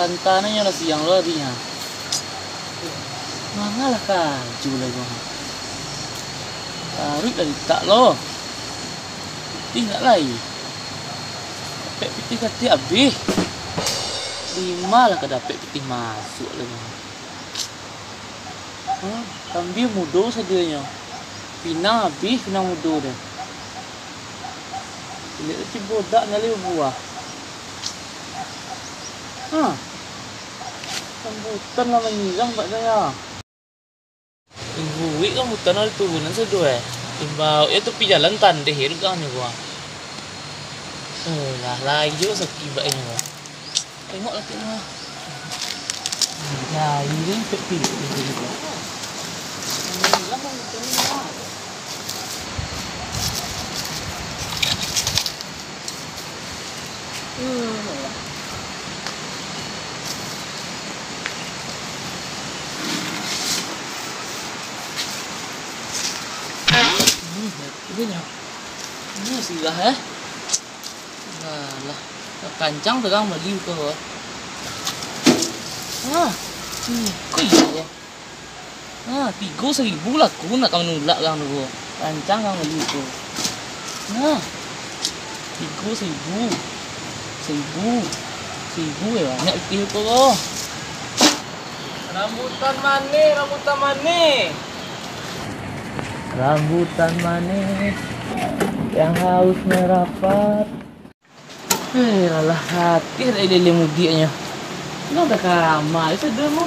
pantannya lah siang lo harinya. Mangalah kaju lah gua. Tarik dari tak lo. Pitih nggak lagi. Dapet pitih kati habis. 5 lah kedapet pitih masuk lagi. Kambing mudo sadianya. Pinang habis, pinang mudo deh. Lihat si bodak nyali buah. Rambutan lah menyilang katanya. Ibu wik rambutan ada turunan sedua. Timbau itu pi jalan tandeh hidup kan gua. Lah lagi juga sekibak ini gua. Tengok lagi mah. Ya, ini pepil gitu. Lah rambutan ni mah. Ini sirah lah kancang tegang beli ke kok iya ya 3.000 lah aku nak kau nulak kang dulu kancang kang beli ke 3.000 ya banyak itu kok rambutan mana yang haus merapat. Alah hati ada lele mudianya. Ini udah kamar, itu dia mau.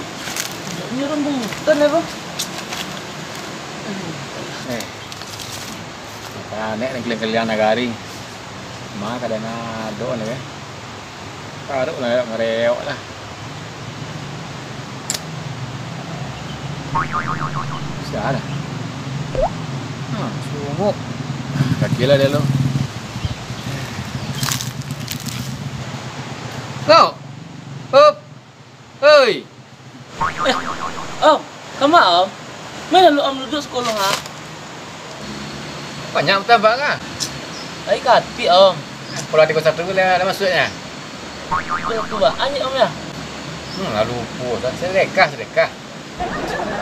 Ini rambutan ya, Bang. Nek nang kalian nagari. Ma kadang ado nih. Karo lah ngereok lah. Sudah. Sungguh. Gila deh lo. Kau, hei. Kamu Om? Mana lu Om duduk sekolah ha? Banyak tambah kan? Ai kati Om. Kalau di kota tu ada maksudnya. Tu ba, anjing Om ya? Lalu lupa. Sedekah.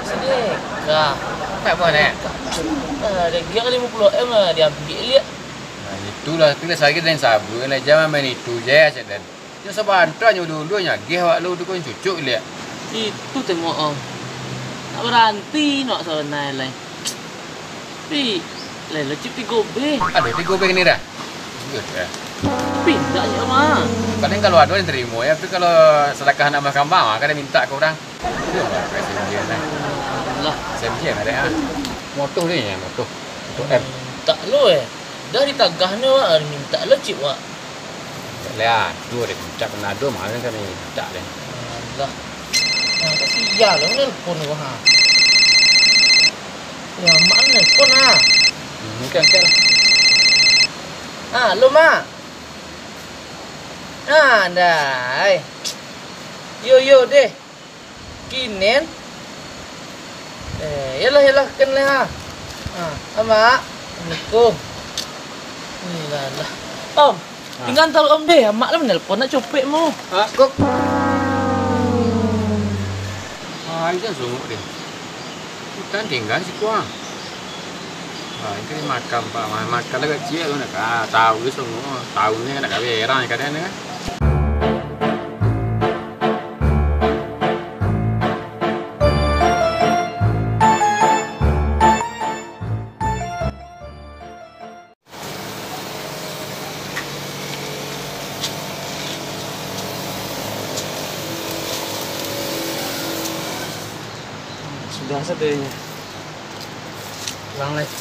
Sedekah. Tak apa nek. Ada kira 50 M dia ambil lihat. Nah, itulah lagi dan sabu lah jangan main itu je aja dan. Dia sebantunya dulu-dulunya geh wak lu dukun cucuk lihat. Itu tengok Om. Tak berhenti nak sana lain. Pi, lain cip 3B. Ada 3B ni dah. Good ya. Pindah je mah. Kadang kalau ada yang terima ya, tapi kalau sedekah nak mahkamah kadang minta ke orang. Itu lah presiden lah. Lah, presiden ada ah. Motor ni ya, motor M. Tak lo dah ditagah ni wak, minta lo cip wak. Tak lihat, dua dia minta penado mana kan ni minta dia. Lah. Kasi ya lo nelpon wak ha. Ya mak nelpon ha. Kan lah. Lo mak. Dah. Yo deh. Kinen. Yalah kenlah ha. Mak. Assalamualaikum. Inilah. Om, tinggal antar Om deh. Mak lah menelpon nak copek mu. Kok. Itu sungguh deh. Kita tinggal si kuang. Ini makan Pak, makan lah kecil nak tahu semua. Tahu ni nak kawerang kadang ni kan. Sudah sadenya. Pulang lagi.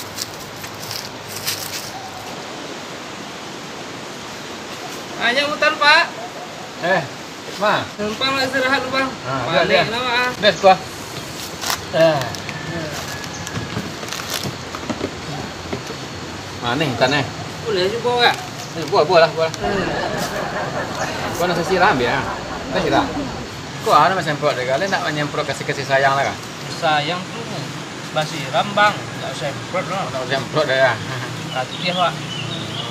Ayo mutar Pak. Ma. Numpang nak istirahat lu Bang. Balik lah Mak. Dah gua. Mana tanah? Boleh juga enggak? Buah lah. Gua nak siram ya. Dah siram. Kau ada macam semprot dia kali nak menyemprot kasih sayang lah kan? Sayang tu masih rambang, tak semprot lah. Tak semprot dia. Satu dia Pak.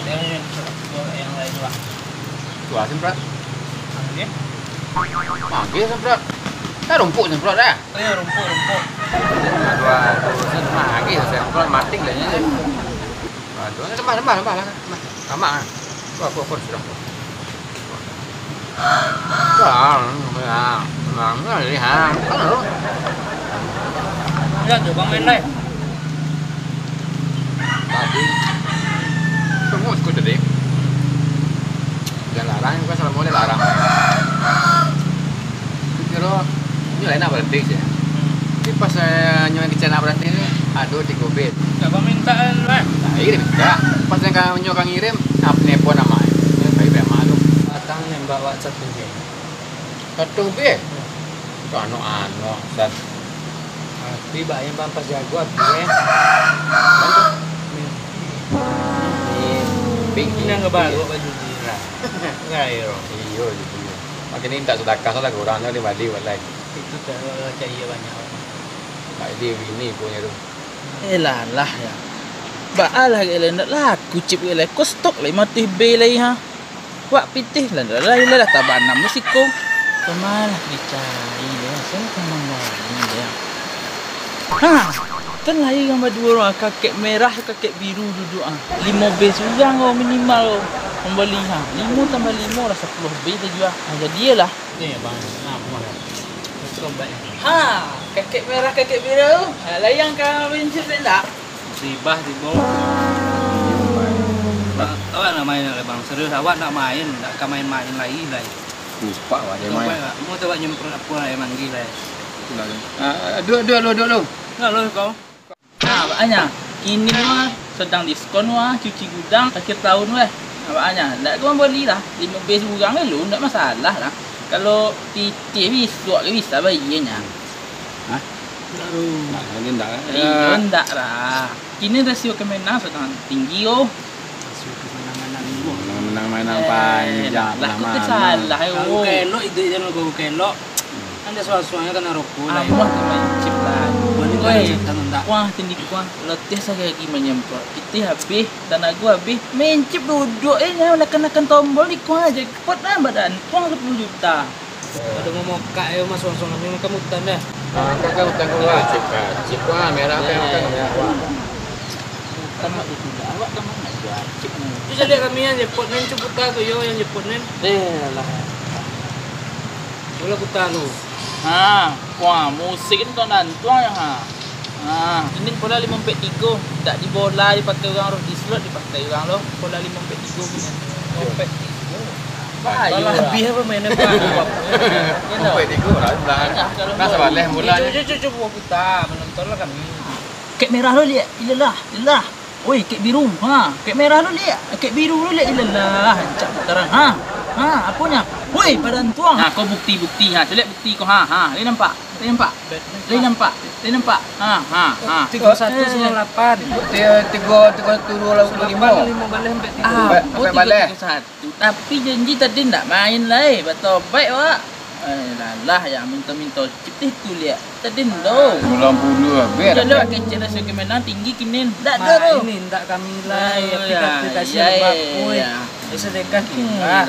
Dia yang lain Pak. Tua semprot. Dia. Panggil semprot. Dah rumput semprot dah. Ya, rumput. Aduh, saya magi semprot mati lah nya. Aduh, lembah lah. Lama ah. Kau sudah. Nah, lihat. Halo. Lihat tuh Bang main live. Tadi semua ikut tadi. Jangan larang, bukan salah boleh larang. Kira ini lain nak berhenti sih. Tapi pas saya nyoba ke channel berhenti ni, aduh di COVID. Enggak Bang minta live. Nah, ini minta. Pas saya nyoba ngirim, apa nepon nama. Baik malu. Datang nembak WhatsApp juga. Satu be. Anu dan Tapi bayang Bang pas jago ya. Ini yang ngebalu baju jira. Enggak ya. Iya gitu. Makin ini tak sedekah salah kurang ni balik walai. Itu cahaya banyak orang. Balik ini punya tu. Lah ya. Baalah gila nak laku cip gila. Kau stok lah mati belai ha. Wak pitih lah lah tabanam musiko. Kemalah dicari dia. Saya memang lain dia. Ha. Kan lagi gambar dua orang kakek merah kakek biru duduk ah. 5 base orang oh minimal oh. Membeli ha. 5 tambah 5 lah 10 base dah jual. Ha jadi lah. Ni bang. Ha mahal. Coba. Ha, kakek merah kakek biru. Ha layang kau benci tak? Sibah di bawah. Awak nak main nak bang? Serius awak nak main? Tak akan main-main lagi lah. Lupa wah dia main. Mau coba nyemprot apa yang manggil lah. Dua. Enggak lo kau. Nah, makanya kini mah sedang diskon wah cuci gudang akhir tahun weh. Makanya ndak kau beli lah 5 base orang lu ndak masalah lah. Kalau titih bisa bayinya. Hah? Baru. Nah, ini ndak. Iya ndak lah. Kini rasio kemenang sedang tinggi oh. Rasio kemenangan menang mainan panjang lah kau salah yo. Kalau kelok itu jangan kau kelok. Anda soal-soalnya kena rokok lah. Amah main chip lah. Boleh kan enggak? Wah, tinggi kuah. Letih saya lagi menyemprot. Kita habis, tanah gua habis. Main chip duduk nak tombol di kuah aja. Kuat lah badan. Kuah 10 juta. Ada mau kak ya mas soal-soalnya memang kamu hutan dah. Kakak hutang kau lah chip kuah merah apa yang merah. Sama itu dah. Awak kamu nak jual chip ni. Bisa lihat kami yang jeput nen cukup tahu yo yang jeput nen. Lah. Boleh kuta lu. Ha, wah musik itu tuan yang ha. Ha, ini bola 543. Tak di bola dipakai orang roh di slot dipakai orang loh. Bola 543 punya. 543. Bahaya. Lebih apa mainnya pak? Sampai tiga lah belakang. Nah sebaleh mulanya. Coba kuta menonton lah kami. Kek merah lo lihat. Iyalah. Oi, kek biru. Ha, kek merah lo lihat. Kek biru lo lihat. Iyalah. Cak terang. Ha, apanya? Woi, badan tuang. Ha, kau bukti. Ha, saya lihat bukti kau. Ha. Dia nampak. Ha. 3198. Tiga turun lalu 5. 5 balik sampai 3. Sampai balik. Tapi janji tadi ndak main lah. Betul baik wak. Lah yang minta chip tu lihat. Tadi ndo. 90 habis. Jadi wak kecil rasio kemenang tinggi kini. Ndak ada tu. Ini ndak kami lah aplikasi Ya. bakui. Sedekah kita.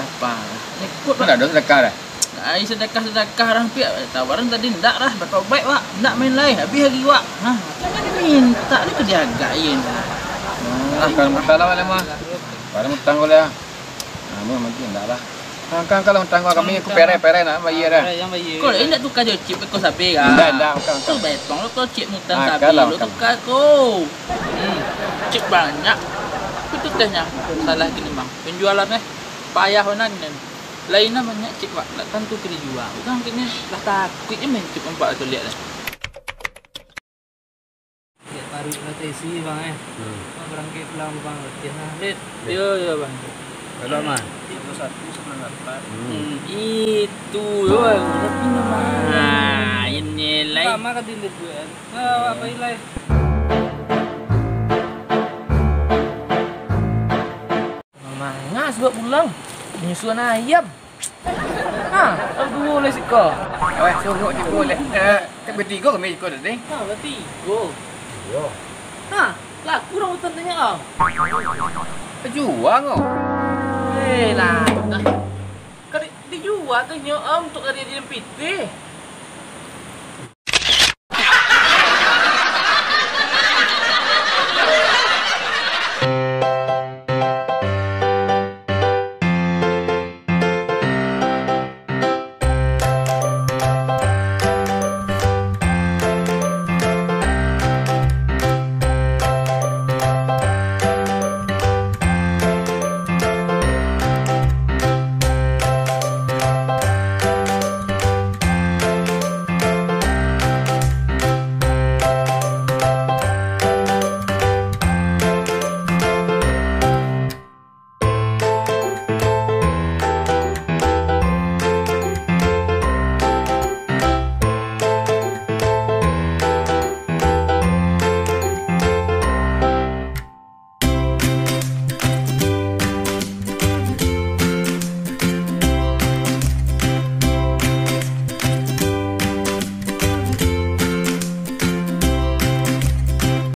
Ikut Mana ada sedekah dah. Ai sedekah orang pihak tawaran tadi ndak lah betul baik wak. Ndak main lain habis lagi wak. Ha, jangan diminta ni ke diagain. Kalau mutang lah mah. Kalau mutang kau lah. Mau mati ndak lah. Kalau mutang kami aku pere nak bayar dah. Yang bayar. Kau nak tukar je chip kau sapi kan? Ndak Tu betong lo kau chip mutang sapi lo tukar kau. Chip banyak. Itu tehnya salah gini bang. Penjualan payah nak ni. Lainnya banyak cik wak, tak tentu kena jual. Bukan kini lah takutnya main cik empat tu lihat lah. Ya taruh lah tesi bang berangkat pulang bang letih lah. Lihat. Ya bang. Berapa mah? 3198. Itu bang. Tapi nama. Ini lain. Sama kan dilihat gue. Apa ilai? Mama ngas buat pulang. Menyusuan ayam. Ha, aku boleh siko. Awak suruh je boleh. Bertiga kami ikut tadi. Ha, berarti go. Yo. Ha, lah kurang hutan tanya kau. Pejuang kau. Lah. Kau dijual buat tuh nyoom untuk kerja di PT.